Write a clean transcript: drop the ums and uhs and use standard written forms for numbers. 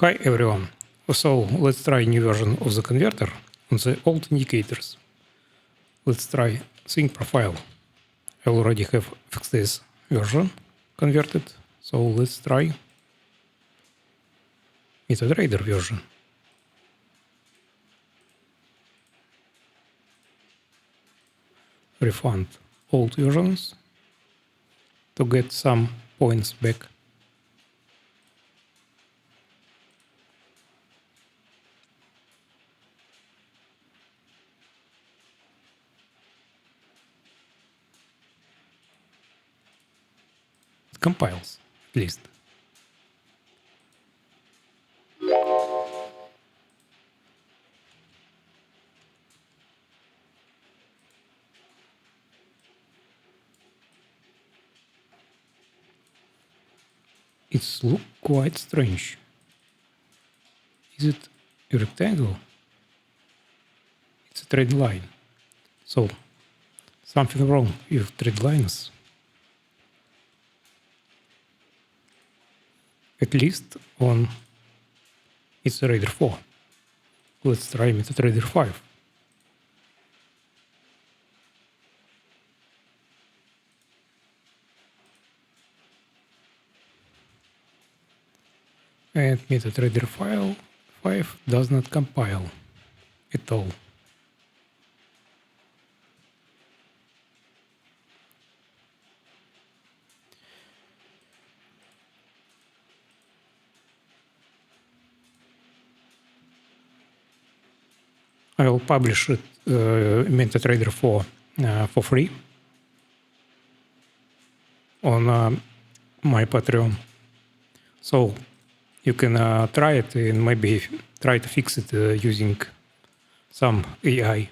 Hi everyone. So let's try a new version of the converter on the old indicators. Let's try sync profile. I already have fixed this version converted, so let's try MetaTrader version. Refund old versions to get some points back. It compiles, at least. It's look quite strange. Is it a rectangle? It's a trade line. So something wrong with trade lines. At least on MetaTrader 4. Let's try MetaTrader 5. And MetaTrader 5 does not compile at all. I will publish it MetaTrader 4 for free on my Patreon. So you can try it and maybe try to fix it using some AI.